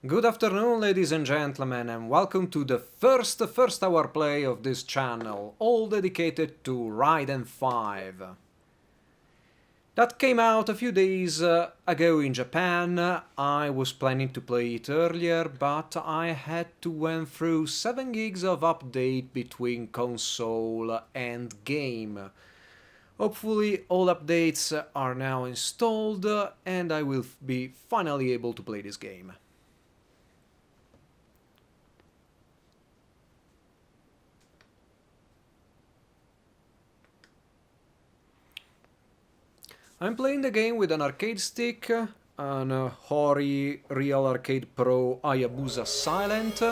Good afternoon, ladies and gentlemen, and welcome to the first hour play of this channel, all dedicated to Raiden 5. That came out a few days ago in Japan. I was planning to play it earlier, but I had to went through 7 gigs of update between console and game. Hopefully all updates are now installed and I will be finally able to play this game. I'm playing the game with an arcade stick, an Hori Real Arcade Pro Hayabusa Silent.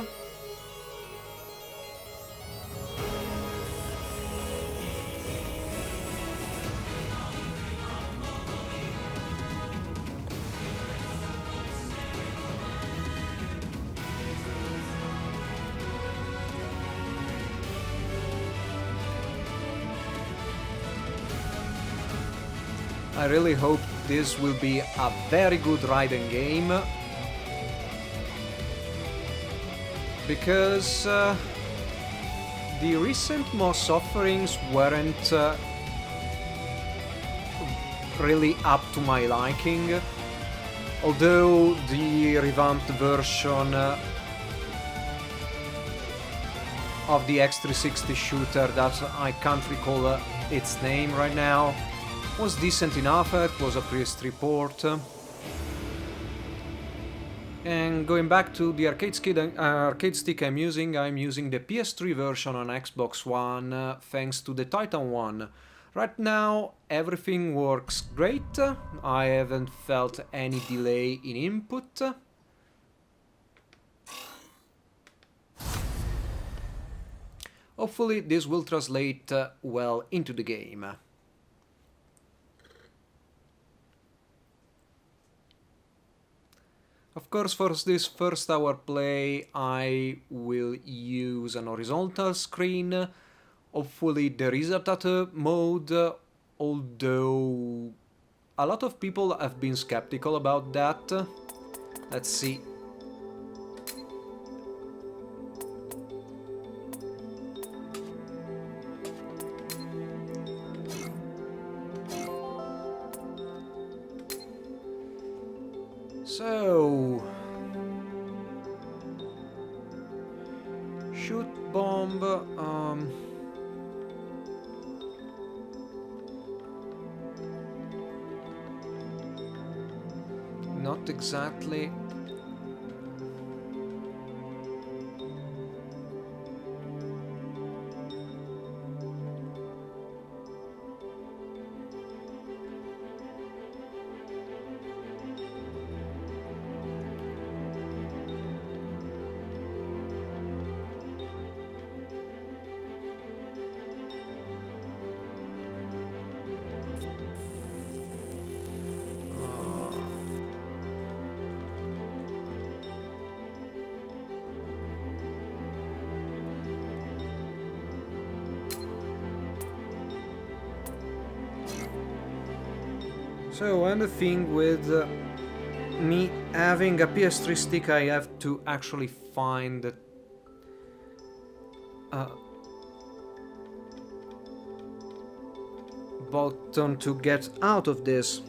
I really hope this will be a very good Raiden game, because the recent MOS offerings weren't really up to my liking, although the revamped version of the X360 shooter that I can't recall its name right now was decent enough. It was a PS3 port. And going back to the arcade stick I'm using the PS3 version on Xbox One, thanks to the Titan one. Right now everything works great. I haven't felt any delay in input. Hopefully this will translate well into the game. Of course, for this first hour play, I will use an horizontal screen. Hopefully there is a tattoo mode, although a lot of people have been skeptical about that. Let's see. So, shoot bomb, not exactly. So, and the thing with me having a PS3 stick, I have to actually find a button to get out of this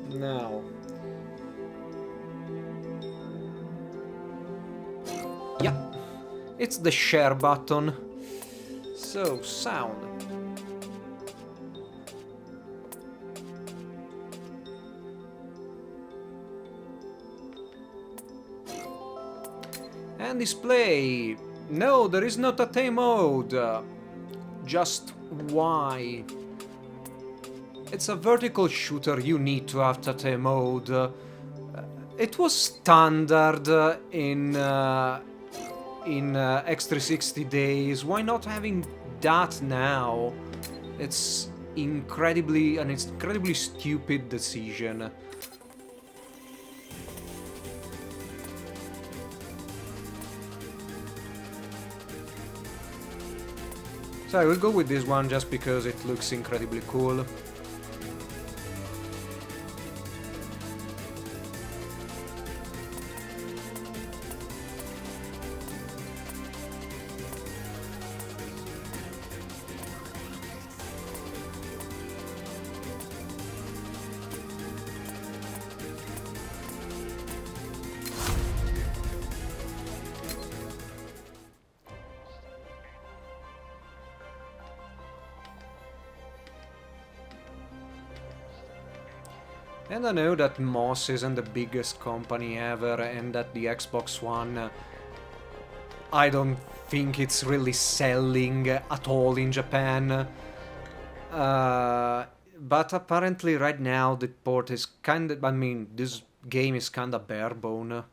now. Yeah, it's the share button. So, sound. And display. No, there is not a Tate mode. Just why? It's a vertical shooter, you need to have Tate mode. It was standard in X360 days. Why not having that now? It's an incredibly stupid decision. So I will go with this one just because it looks incredibly cool. And I know that Moss isn't the biggest company ever, and that the Xbox One, I don't think it's really selling at all in Japan. But apparently right now the port is kind of, I mean, this game is kind of bare bone.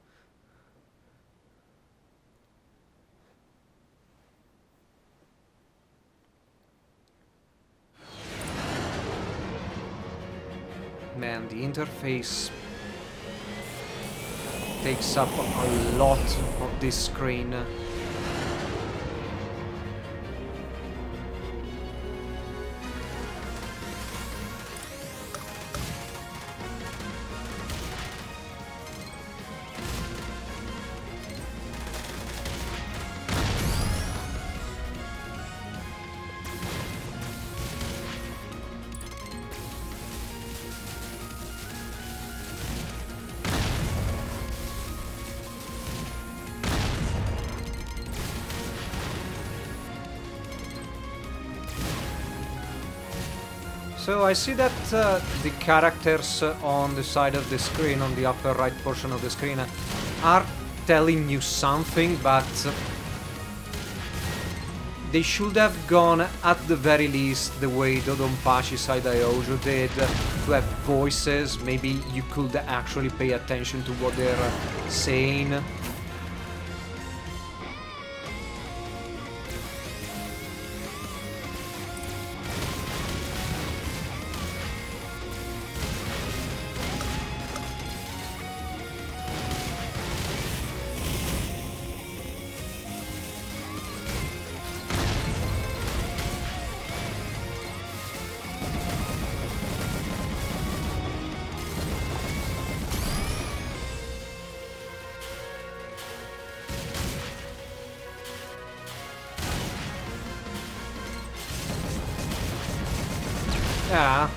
Man, the interface takes up a lot of this screen. So I see that the characters on the side of the screen, on the upper right portion of the screen, are telling you something, but they should have gone, at the very least, the way Dodonpachi Saidaiojo did, to have voices. Maybe you could actually pay attention to what they're saying. Yeah.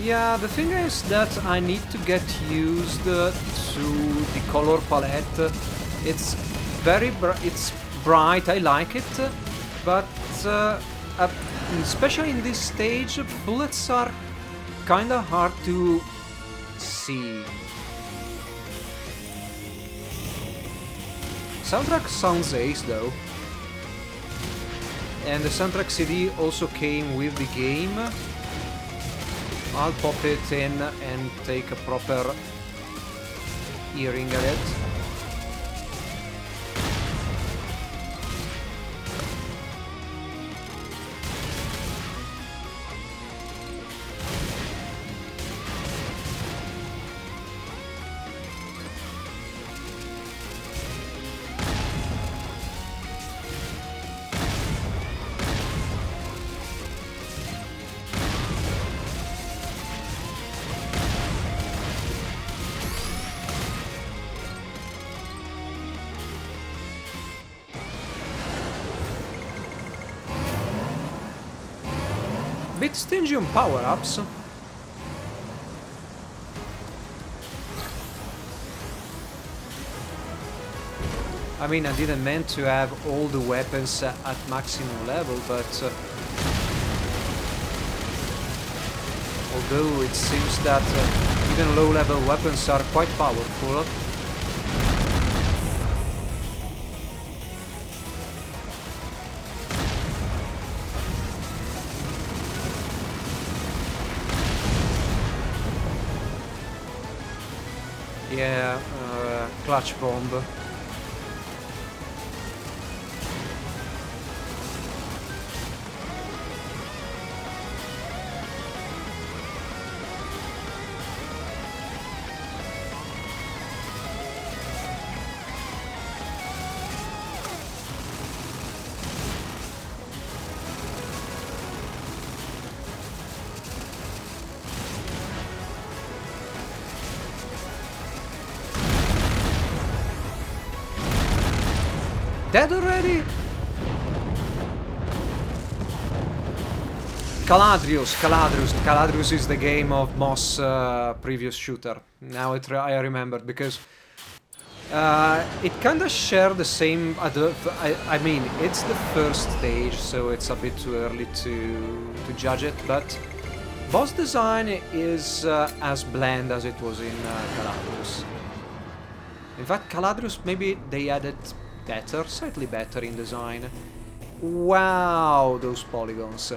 Yeah, the thing is that I need to get used to the color palette. It's very it's bright, I like it, but especially in this stage, bullets are kinda hard to see. Soundtrack sounds ace though. And the soundtrack CD also came with the game. I'll pop it in and take a proper hearing at it. Bit stingy on power-ups. I mean, I didn't mean to have all the weapons at maximum level, but although it seems that even low-level weapons are quite powerful. Yeah, clutch bomb. Dead already? Caladrius is the game of Moss previous shooter. Now I remembered, because it kinda shared the same... I mean, it's the first stage, so it's a bit too early to judge it, but boss design is as bland as it was in Caladrius. In fact, Caladrius, maybe they added better, slightly better in design. Wow, those polygons.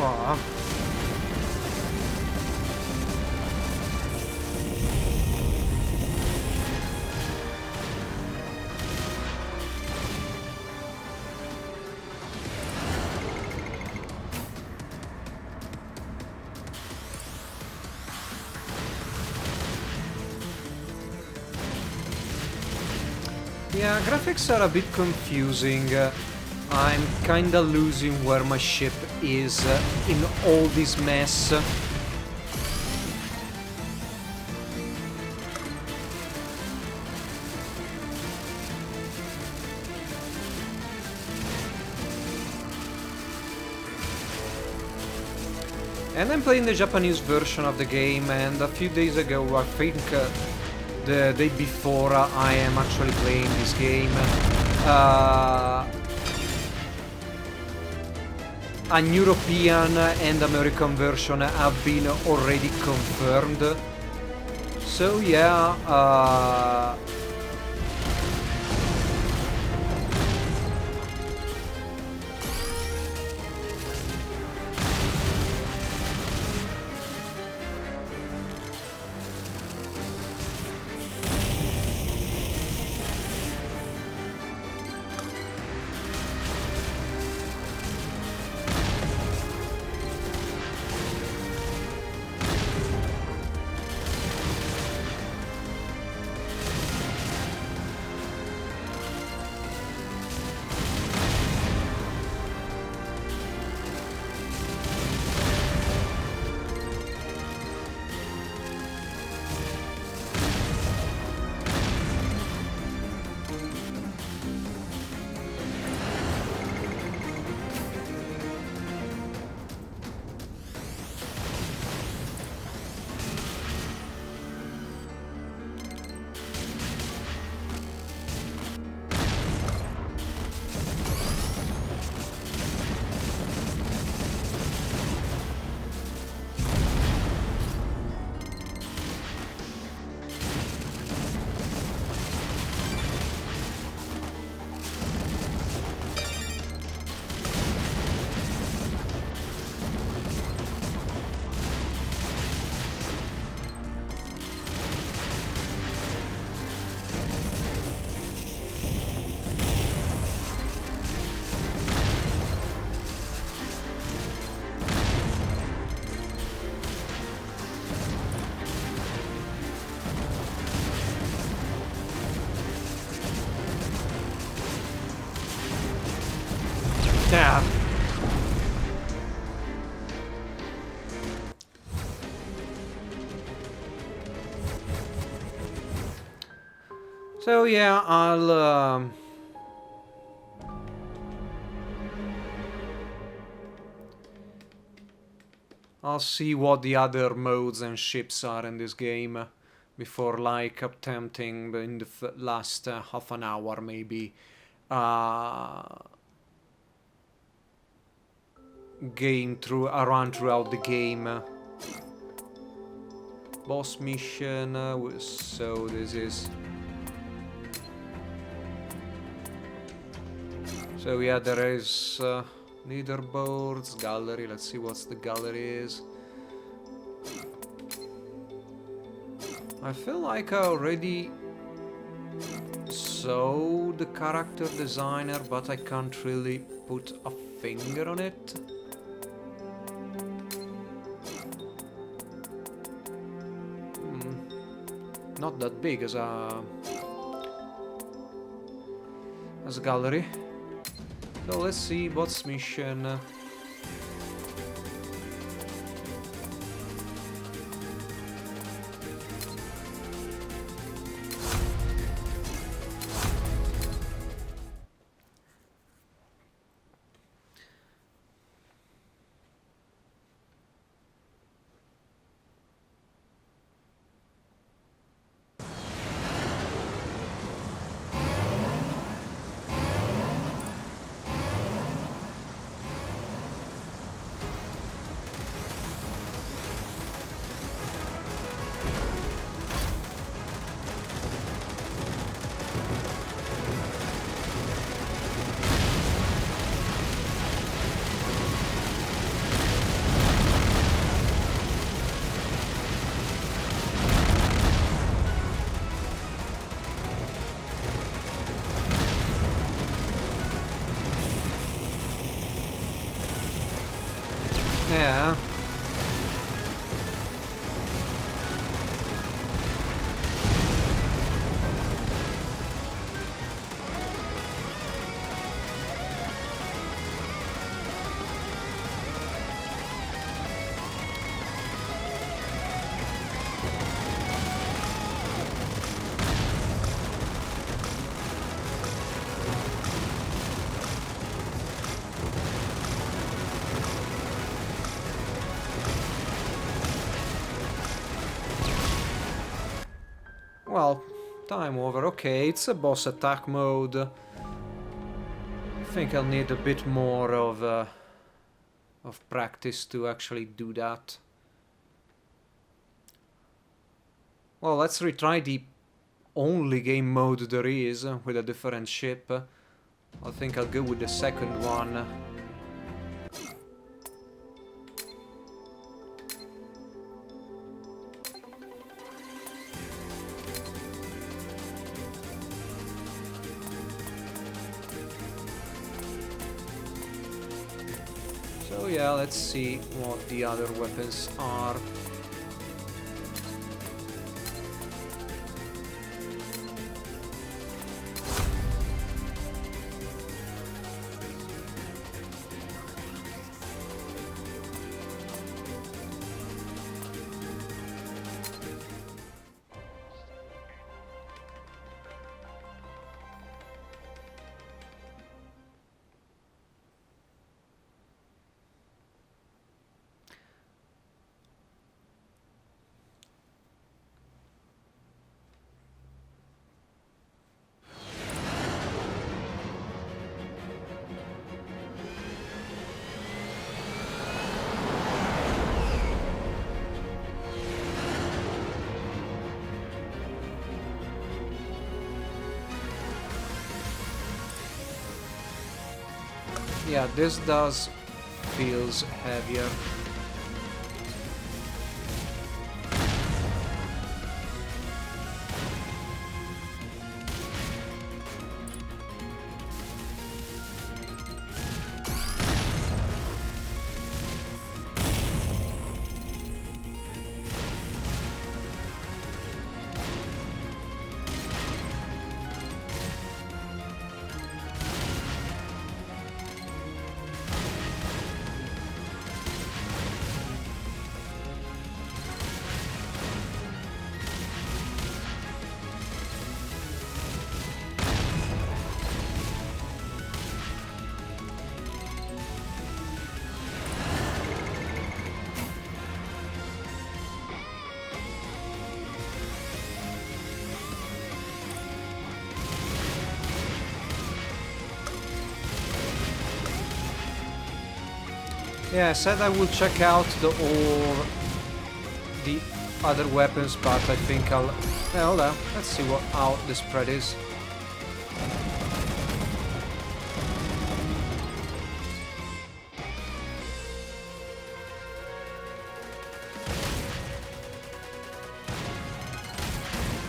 Aw. Yeah, graphics are a bit confusing. I'm kinda losing where my ship is in all this mess. And I'm playing the Japanese version of the game, and a few days ago, I think the day before I am actually playing this game, an European and American version have been already confirmed. So yeah, yeah. So yeah, I'll I'll see what the other modes and ships are in this game before like attempting in the last half an hour maybe run throughout the game. Boss mission, so this is... So yeah, there is leaderboards, gallery, let's see what the gallery is. I feel like I already saw the character designer, but I can't really put a finger on it. Not that big as a gallery. So let's see what's mission. Yeah. Well, time over. Okay, it's a boss attack mode. I think I'll need a bit more of practice to actually do that. Well, let's retry the only game mode there is with a different ship. I think I'll go with the second one. So yeah, let's see what the other weapons are. Yeah, this feels heavier. Yeah, I said I will check out all the other weapons, but I think I'll... Yeah, hold on. Let's see how the spread is.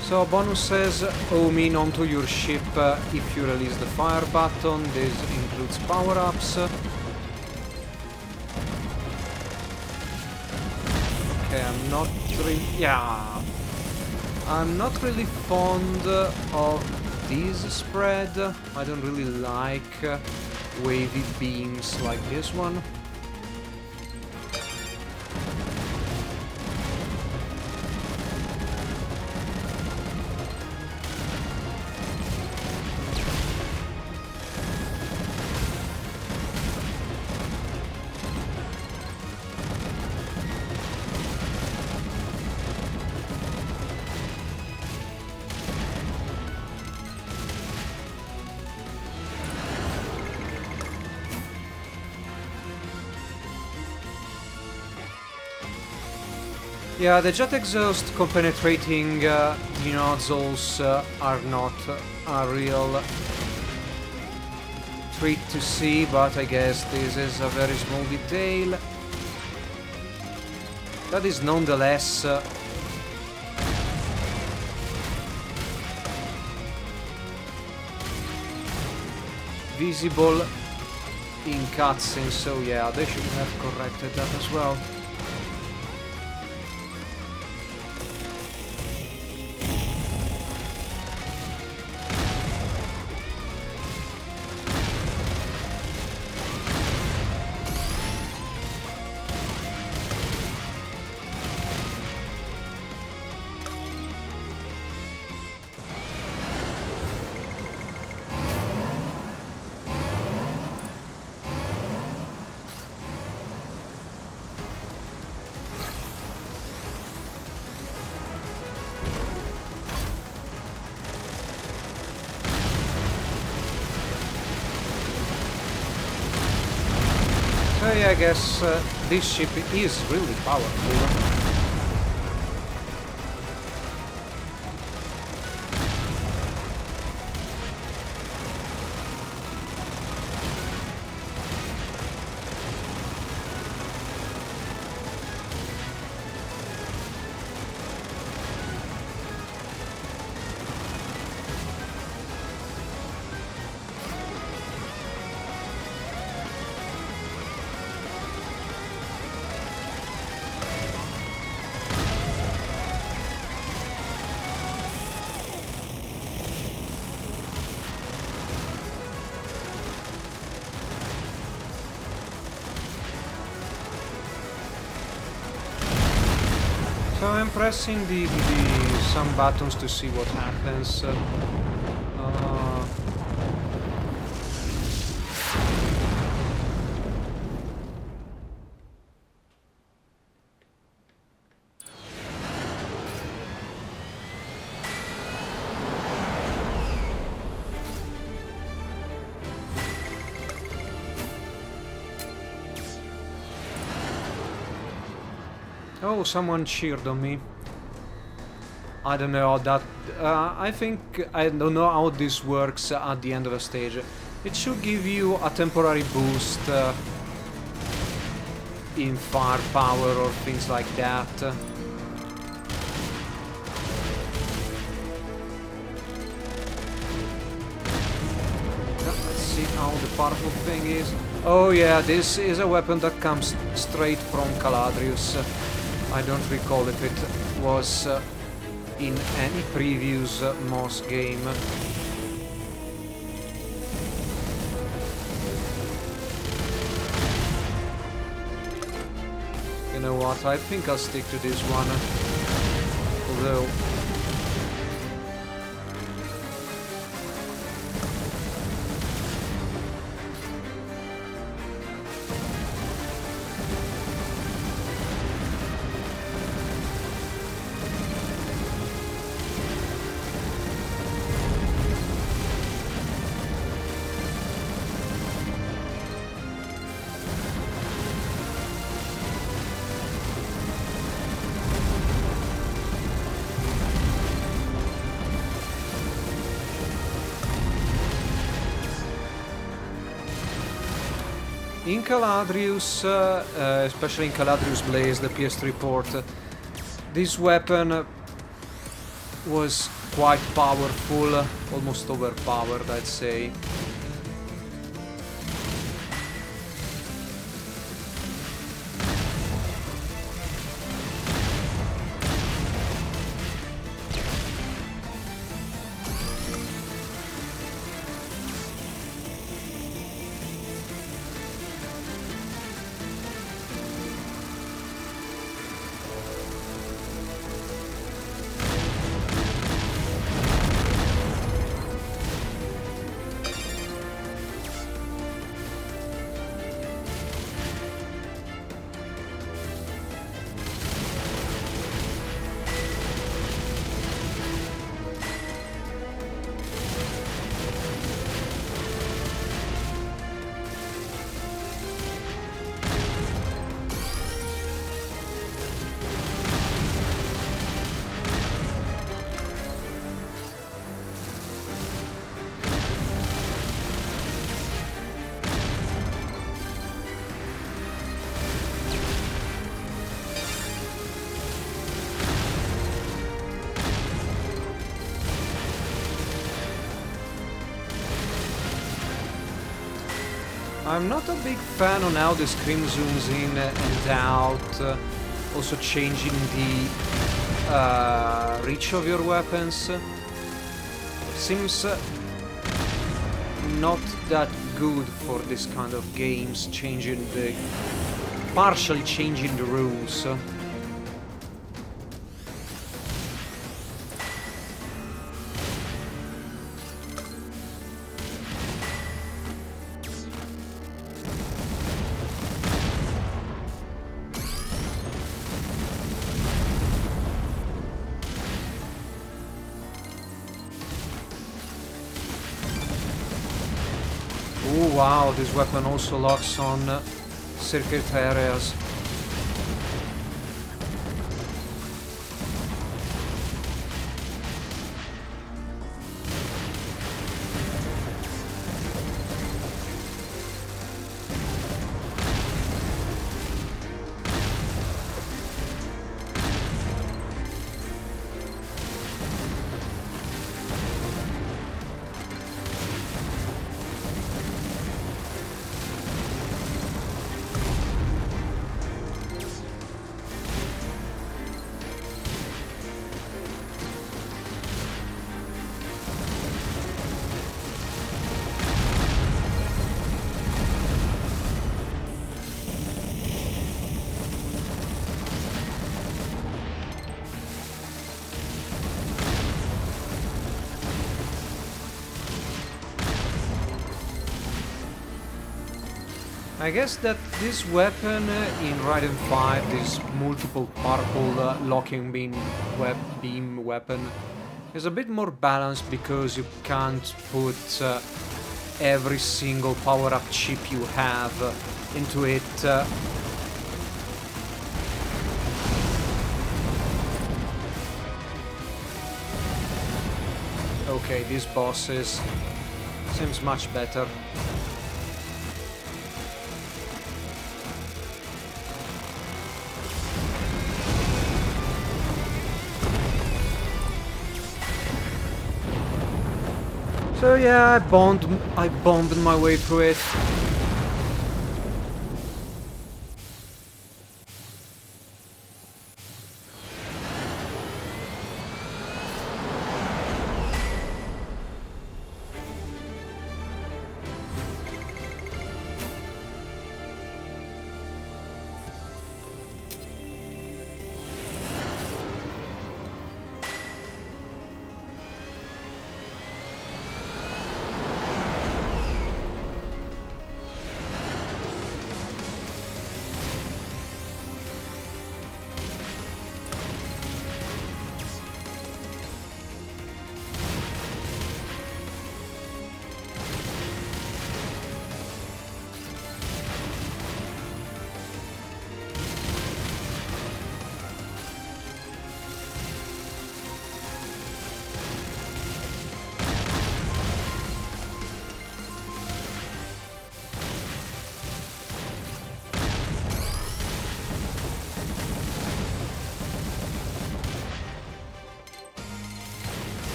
So bonus says home in onto your ship if you release the fire button. This includes power-ups. Okay, I'm not really fond of this spread. I don't really like wavy beams like this one. Yeah, the jet exhaust compenetrating nozzles are not a real treat to see, but I guess this is a very small detail. That is nonetheless visible in cutscenes, so yeah, they should have corrected that as well. So yeah, I guess this ship is really powerful. So I'm pressing some buttons to see what happens. Oh, someone cheered on me. I don't know that. I don't know how this works at the end of a stage. It should give you a temporary boost in firepower or things like that. Let's see how the powerful thing is. Oh yeah, this is a weapon that comes straight from Caladrius. I don't recall if it was in any previous MOS game. You know what, I think I'll stick to this one. Although... In Caladrius, especially in Caladrius Blaze, the PS3 port, this weapon was quite powerful, almost overpowered, I'd say. I'm not a big fan on how the screen zooms in and out, also changing the reach of your weapons. Seems not that good for this kind of games, partially changing the rules. Oh wow, this weapon also locks on circuit areas. I guess that this weapon in Raiden 5, this multiple purple locking beam weapon, is a bit more balanced because you can't put every single power-up chip you have into it. Okay, these bosses seems much better. So yeah, I bombed my way through it.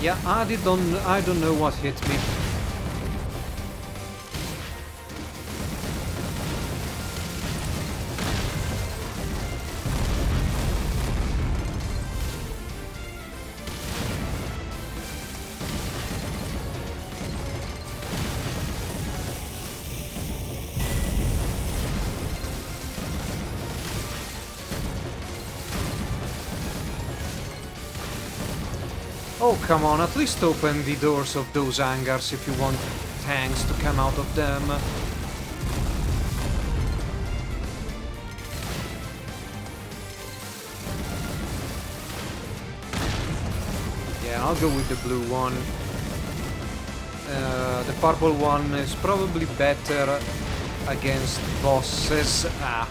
Yeah, I don't know what hit me. Oh, come on, at least open the doors of those hangars if you want tanks to come out of them. Yeah, I'll go with the blue one. The purple one is probably better against bosses. Ah.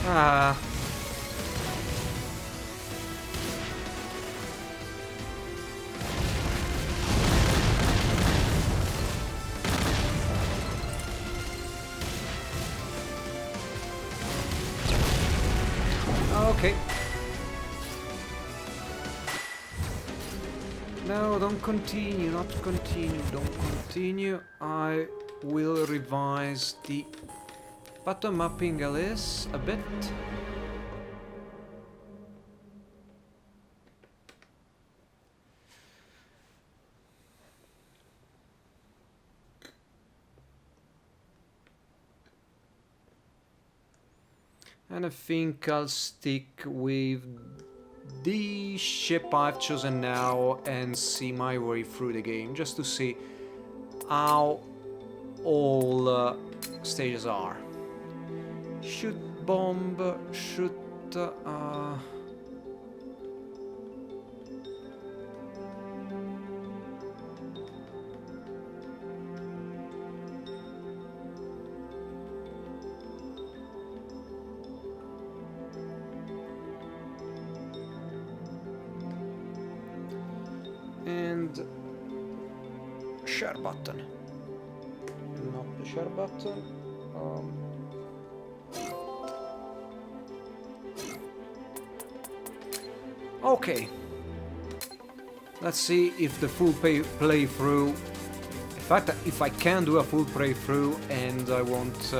Ah. Okay. No, don't continue, not continue, don't continue. I will revise the button mapping alias a bit. And I think I'll stick with the ship I've chosen now and see my way through the game, just to see how all stages are. Shoot bomb, shoot... and share button. Not the share button. Okay. Let's see if the full playthrough... In fact, if I can do a full playthrough and I want...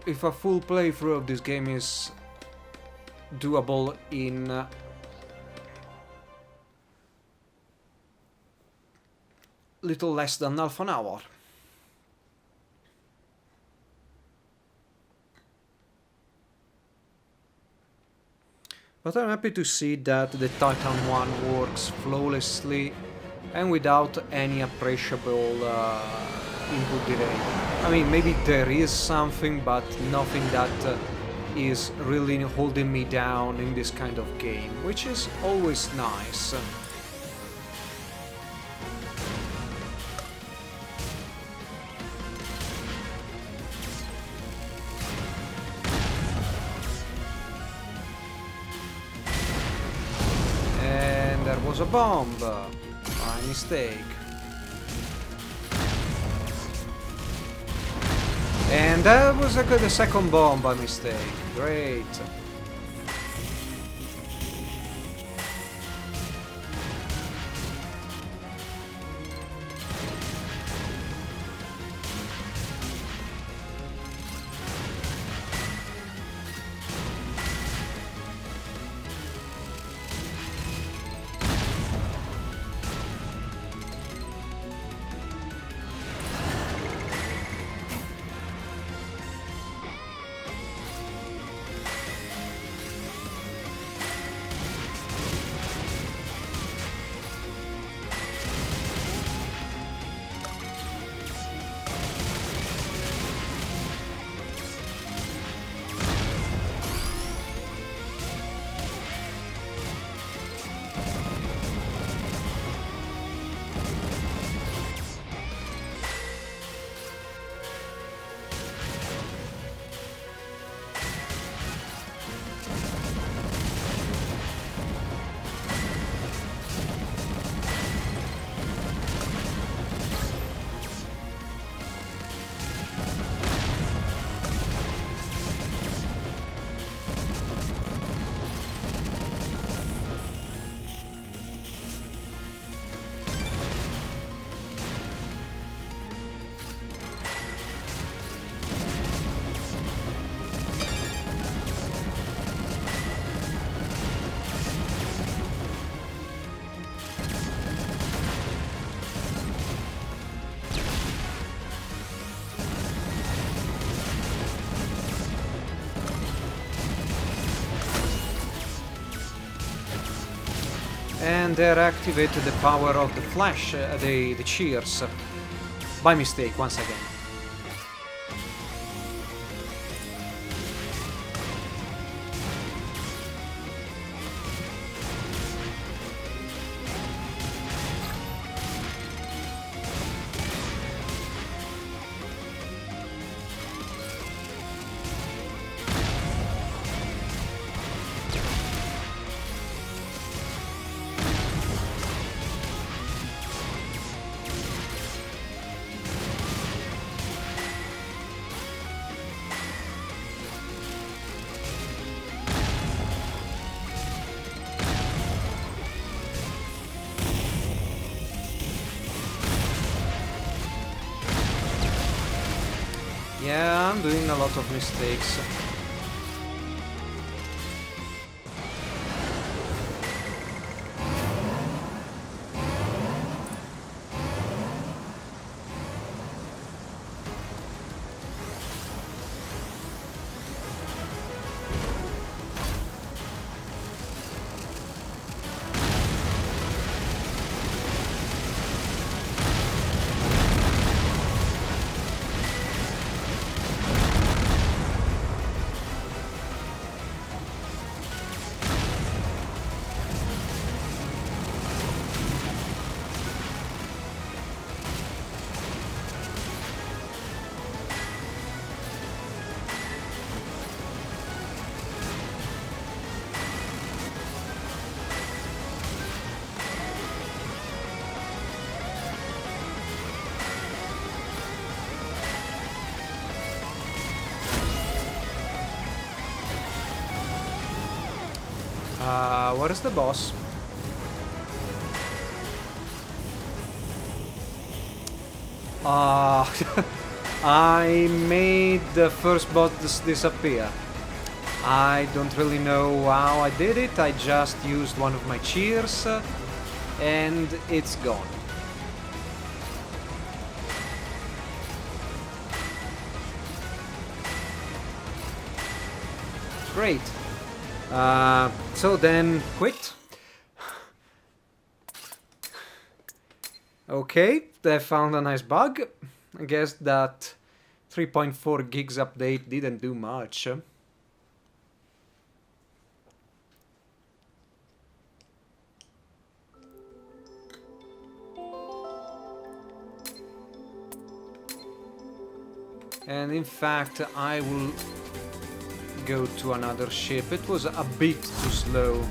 if a full playthrough of this game is doable in little less than half an hour. But I'm happy to see that the Titan 1 works flawlessly and without any appreciable input delay. I mean, maybe there is something, but nothing that is really holding me down in this kind of game, which is always nice. And there was a bomb. My mistake. And that was the second bomb by mistake. Great. And there activated the power of the flash, the cheers, by mistake once again. Yeah, I'm doing a lot of mistakes. What is the boss? I made the first boss disappear. I don't really know how I did it. I just used one of my cheers and it's gone. Great. So then, quit. Okay, they found a nice bug. I guess that 3.4 gigs update didn't do much. And in fact, I will go to another ship. It was a bit too slow.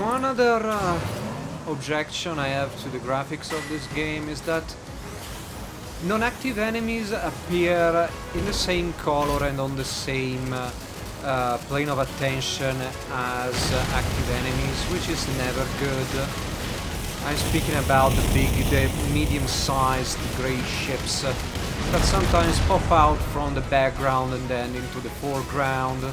Another objection I have to the graphics of this game is that non-active enemies appear in the same color and on the same plane of attention as active enemies, which is never good. I'm speaking about the medium-sized grey ships that sometimes pop out from the background and then into the foreground.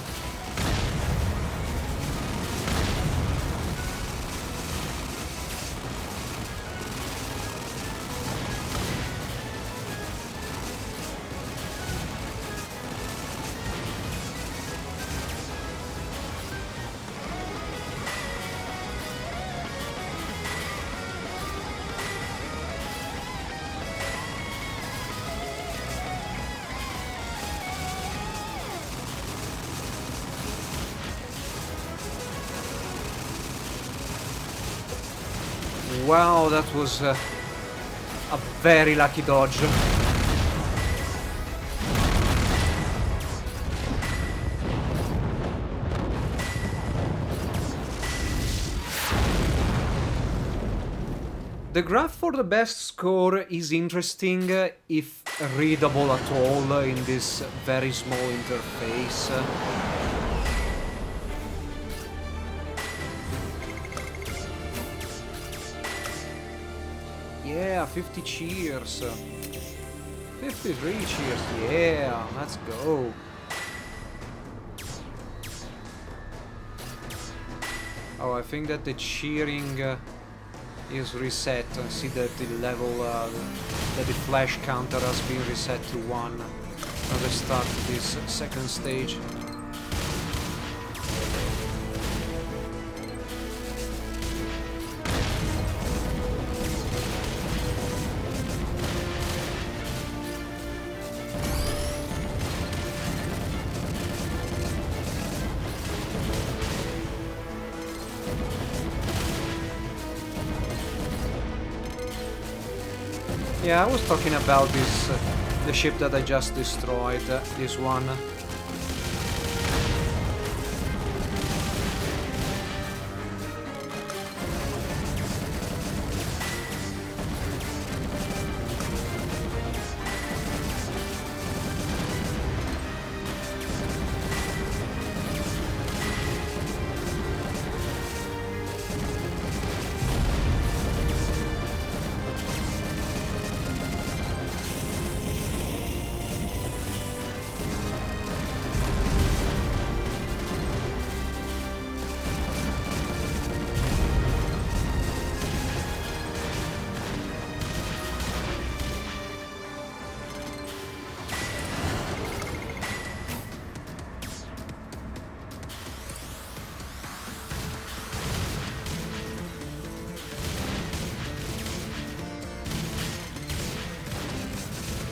Wow, that was a very lucky dodge. The graph for the best score is interesting if readable at all in this very small interface. Yeah, 50 cheers. 53 cheers, yeah, let's go. Oh, I think that the cheering is reset. I see that the level, that the flash counter has been reset to 1. Now let's start this second stage. Yeah, I was talking about this, the ship that I just destroyed, this one.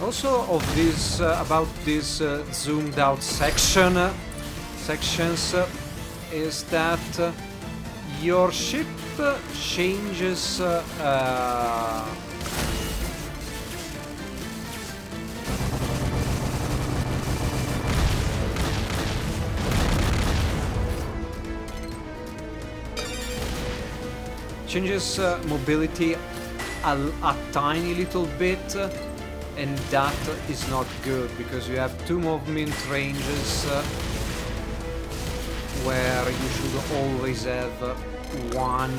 Also of this about this zoomed out sections is that your ship changes mobility a tiny little bit. And that is not good, because you have 2 movement ranges where you should always have 1.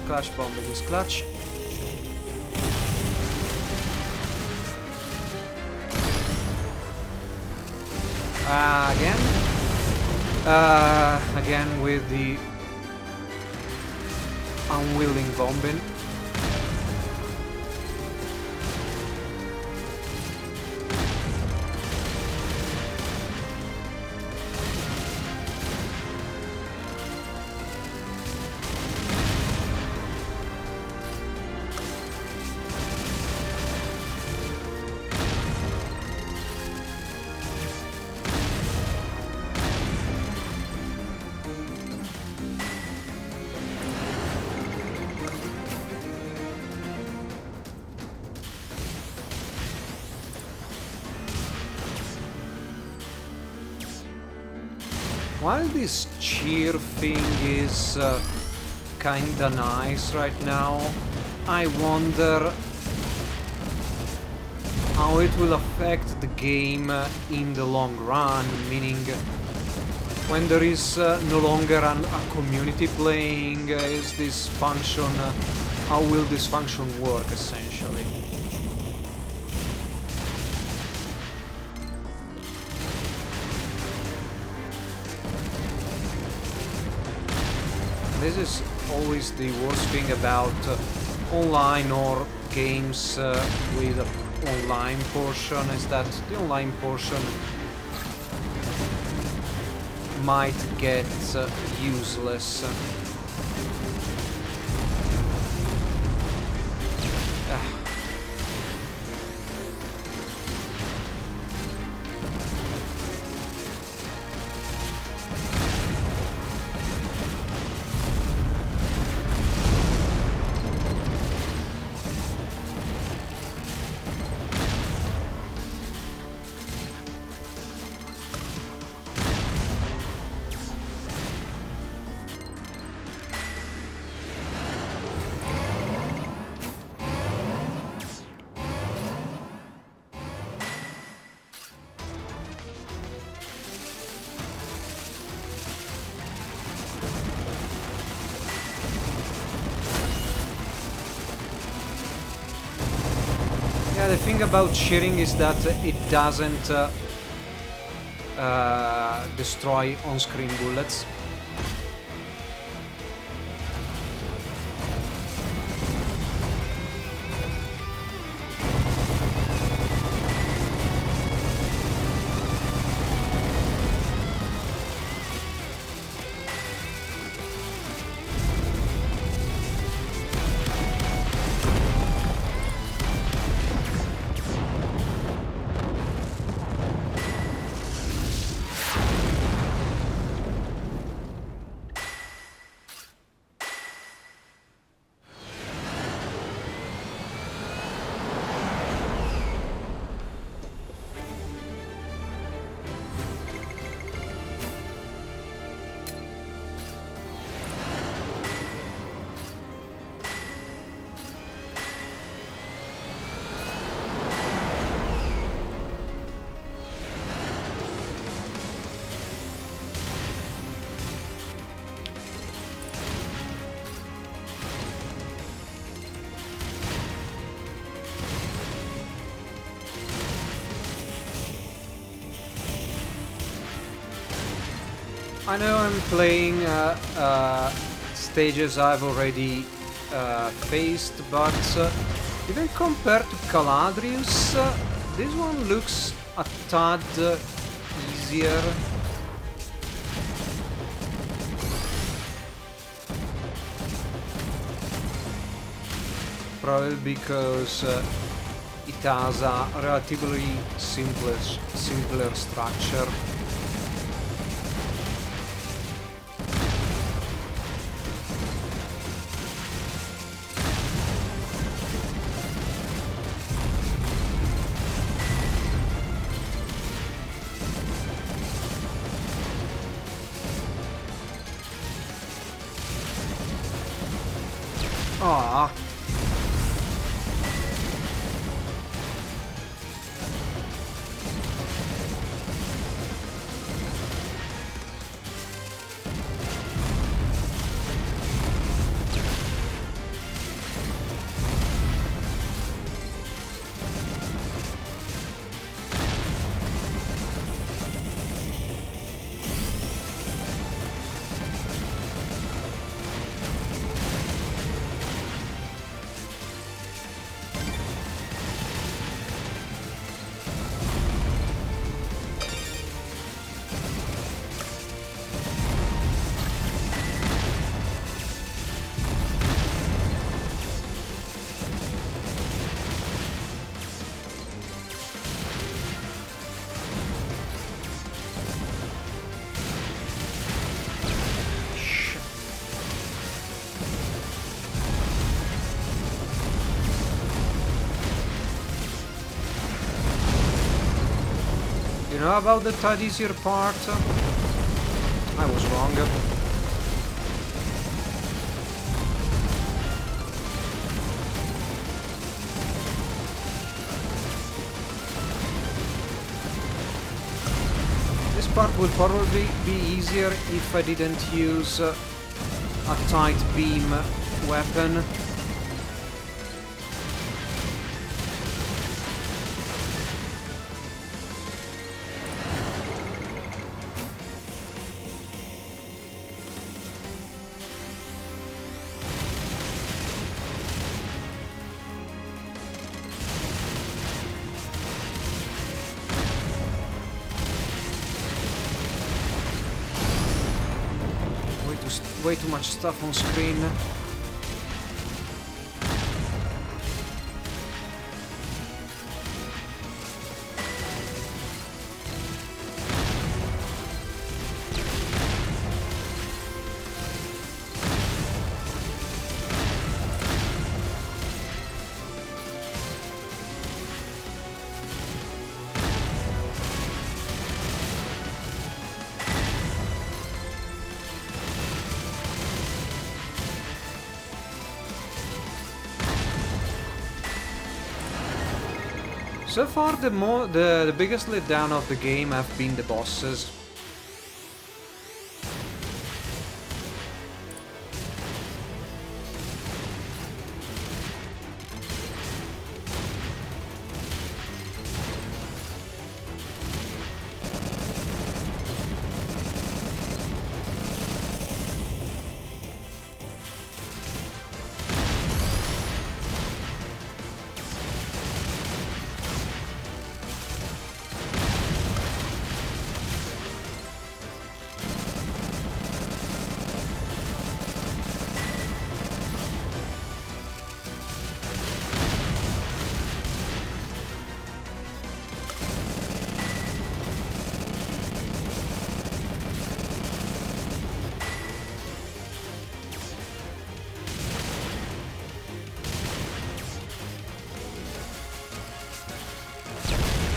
Clutch bomb is clutch. Again with the unwilling bombing. While this cheer thing is kinda nice right now, I wonder how it will affect the game in the long run, meaning when there is no longer a community playing, is this function, how will this function work essentially? This is always the worst thing about online or games with an online portion, is that the online portion might get useless. the thing about cheating is that it doesn't destroy on-screen bullets. I know I'm playing stages I've already faced, but even compared to Caladrius, this one looks a tad easier. Probably because it has a relatively simpler structure. Ah. You know about the tad easier part? I was wrong. This part would probably be easier if I didn't use a tight beam weapon. Way too much stuff on screen. So far, the biggest letdown of the game have been the bosses.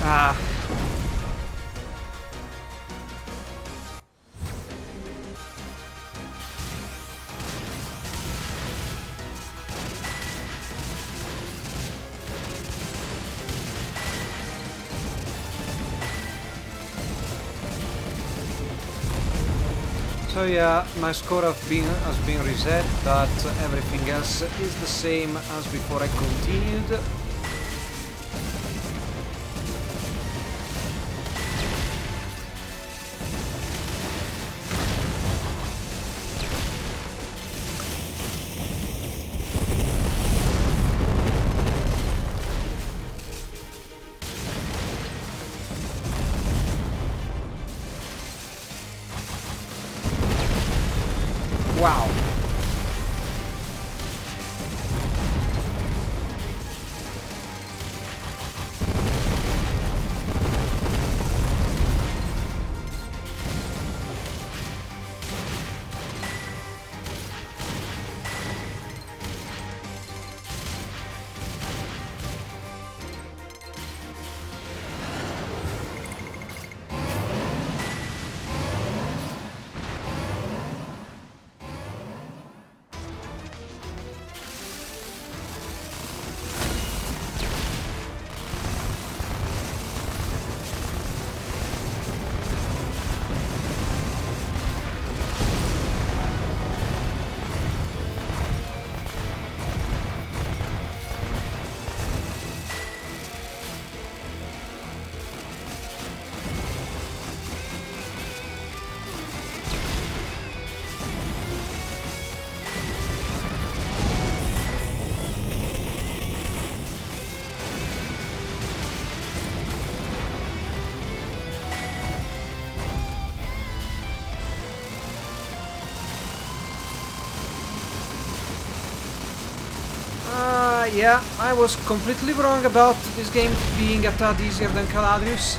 Ah. So yeah, my score has been reset, but everything else is the same as before I continued. Wow. Yeah, I was completely wrong about this game being a tad easier than Caladrius.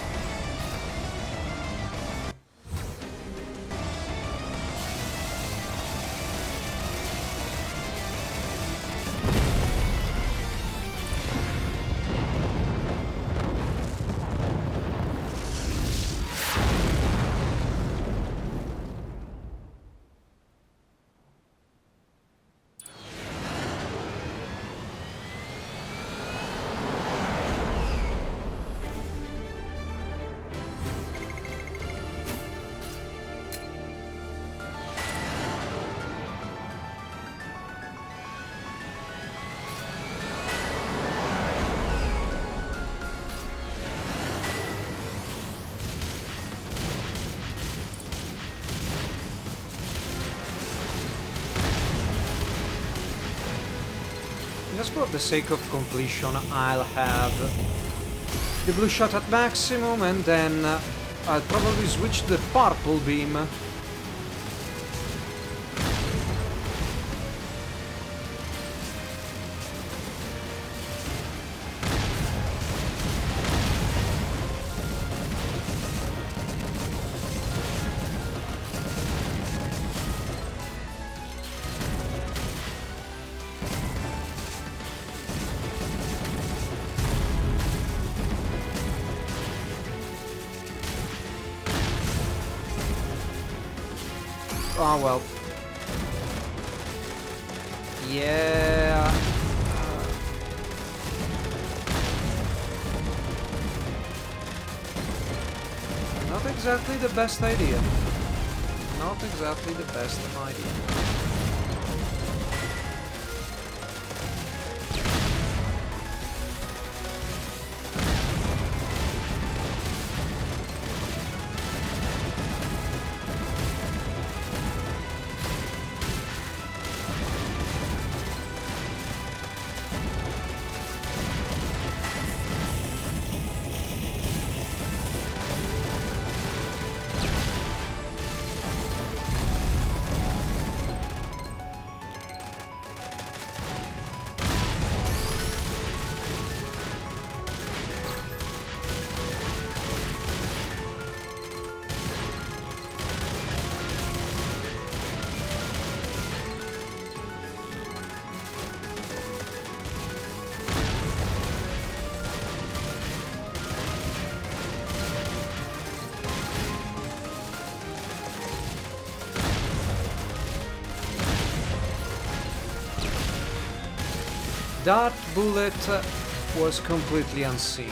Just for the sake of completion, I'll have the blue shot at maximum, and then I'll probably switch to the purple beam. Oh well. Yeah. Not exactly the best idea. Not exactly the best idea. That bullet was completely unseen.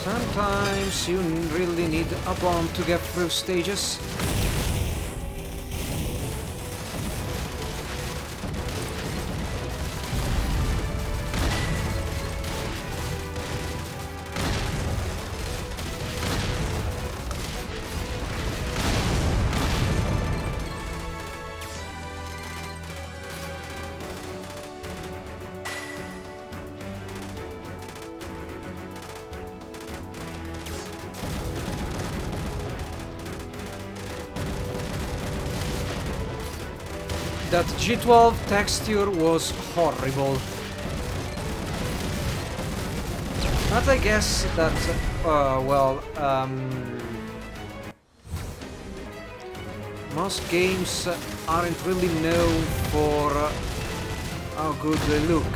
Sometimes you really need a bomb to get through stages. That G12 texture was horrible. But I guess that, most games aren't really known for how good they look.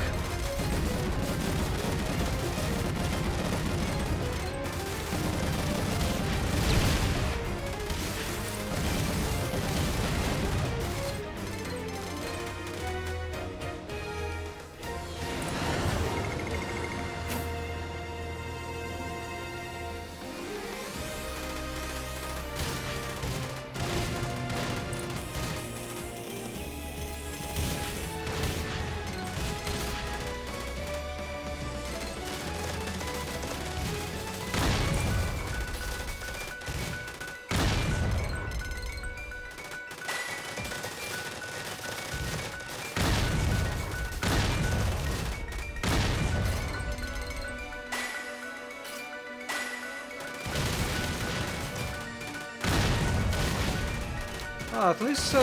At least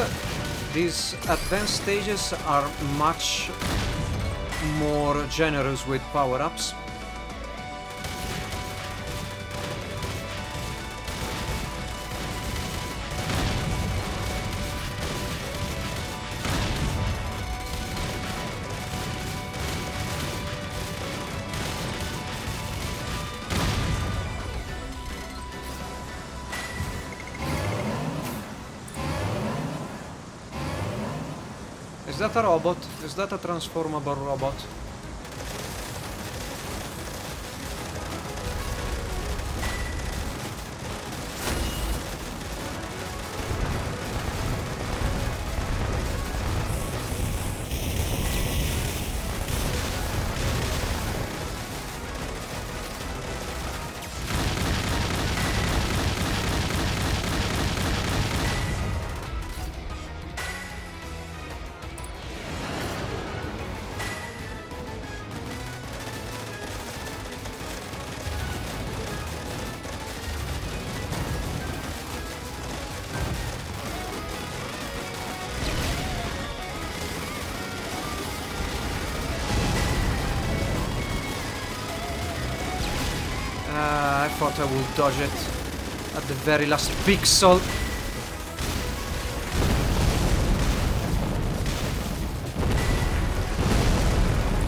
these advanced stages are much more generous with power-ups. Is that a robot? Is that a transformable robot? I thought I would dodge it at the very last pixel.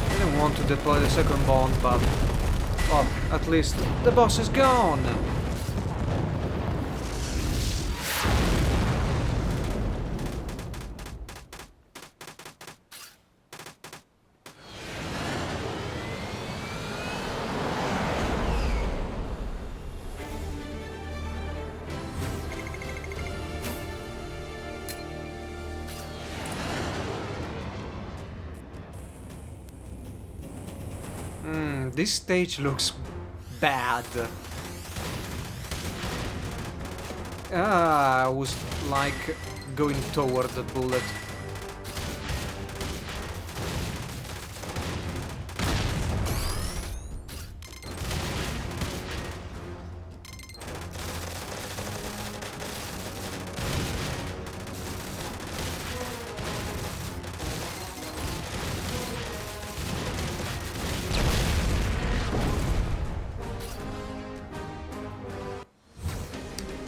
I didn't want to deploy the second bomb, but well, at least the boss is gone. This stage looks bad. I was like going toward the bullet.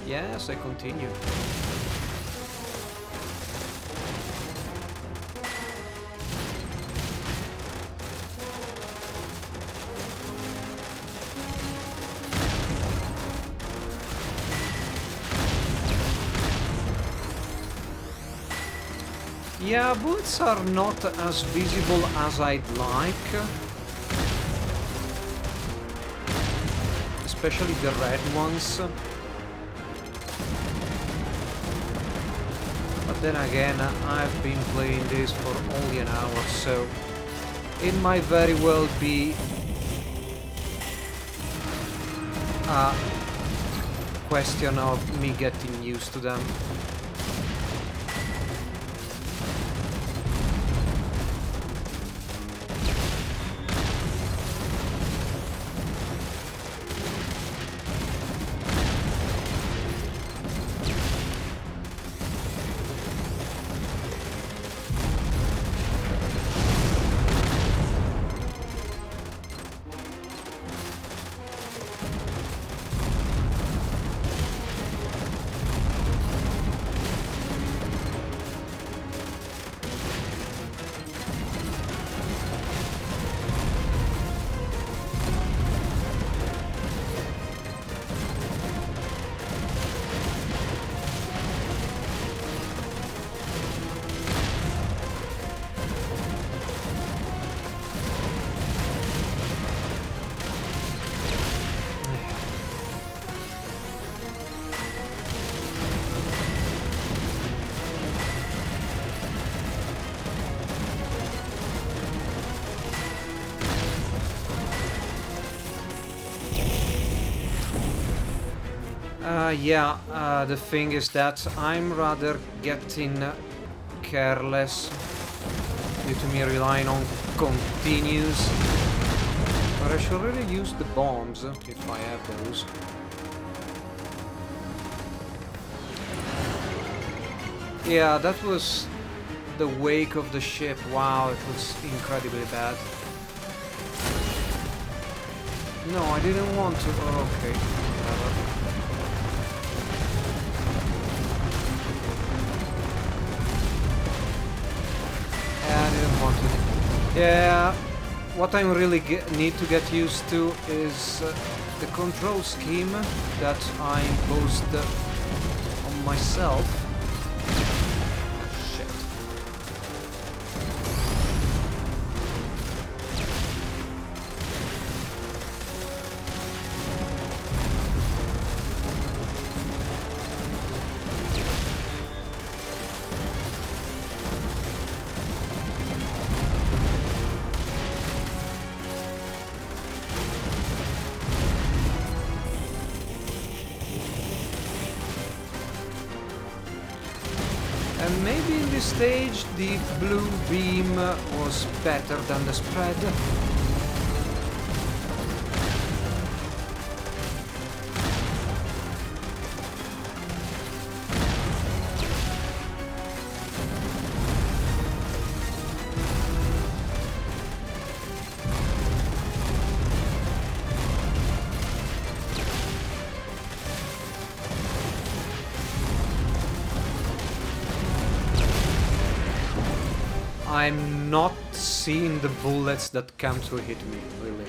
Yes, I continue. Yeah, bullets are not as visible as I'd like. Especially the red ones. But then again, I've been playing this for only an hour, so it might very well be a question of me getting used to them. The thing is that I'm rather getting careless due to me relying on continues. But I should really use the bombs if I have those. Yeah, that was the wake of the ship. Wow, it was incredibly bad. No, I didn't want to. Oh, okay. Whatever. Yeah, what I really need to get used to is the control scheme that I imposed on myself. Shit. And maybe in this stage the blue beam was better than the spread. I'm not seeing the bullets that come to hit me, really.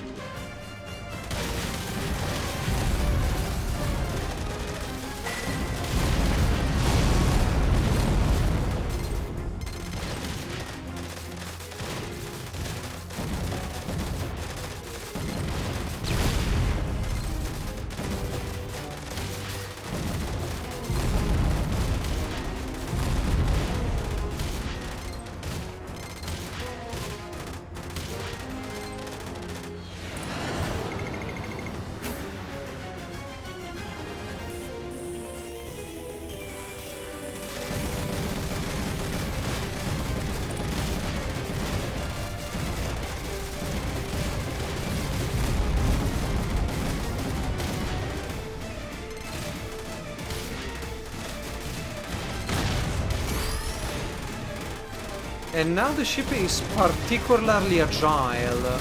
And now the ship is particularly agile.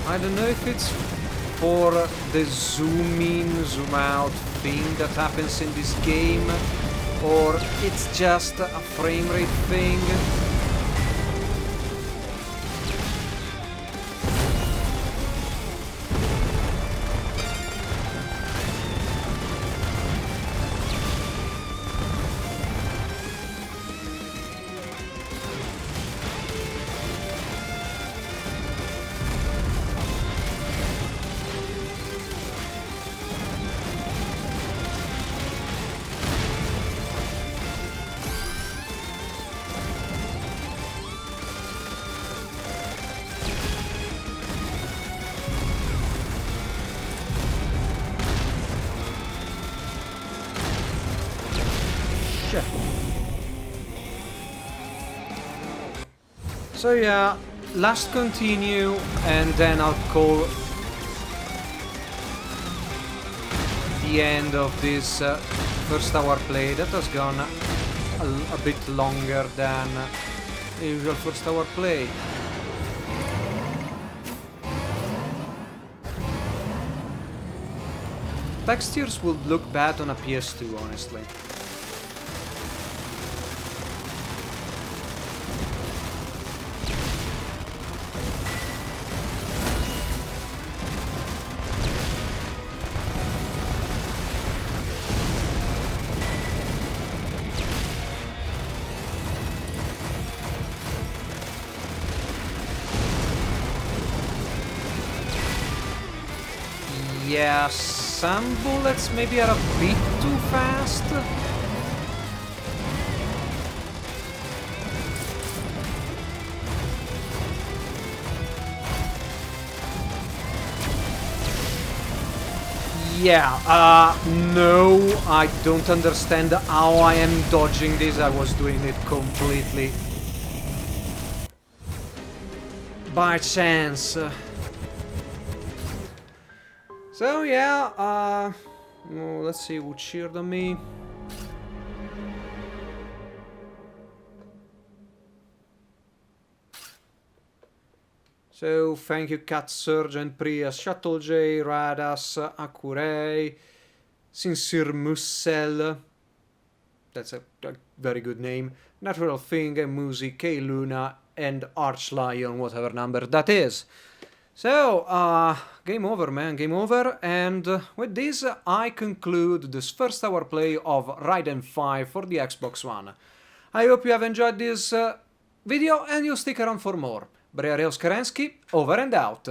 I don't know if it's for the zoom in, zoom out thing that happens in this game, or it's just a frame rate thing. So yeah, last continue, and then I'll call the end of this first hour play. That has gone a bit longer than the usual first hour play. Textures would look bad on a PS2, honestly. Yeah, some bullets maybe are a bit too fast. Yeah, no, I don't understand how I am dodging this. I was doing it completely by chance. So yeah, well, let's see who cheered on me. So thank you Cat Sergeant Prius, Shuttle J, Radas, Akurei, Sincere Mussel, that's a very good name, Natural Thing, Musi, K Luna, and Arch Lion, whatever number that is. So, game over, man, game over, and with this I conclude this first hour play of Raiden 5 for the Xbox One. I hope you have enjoyed this video and you'll stick around for more. Breareus Kerensky, over and out.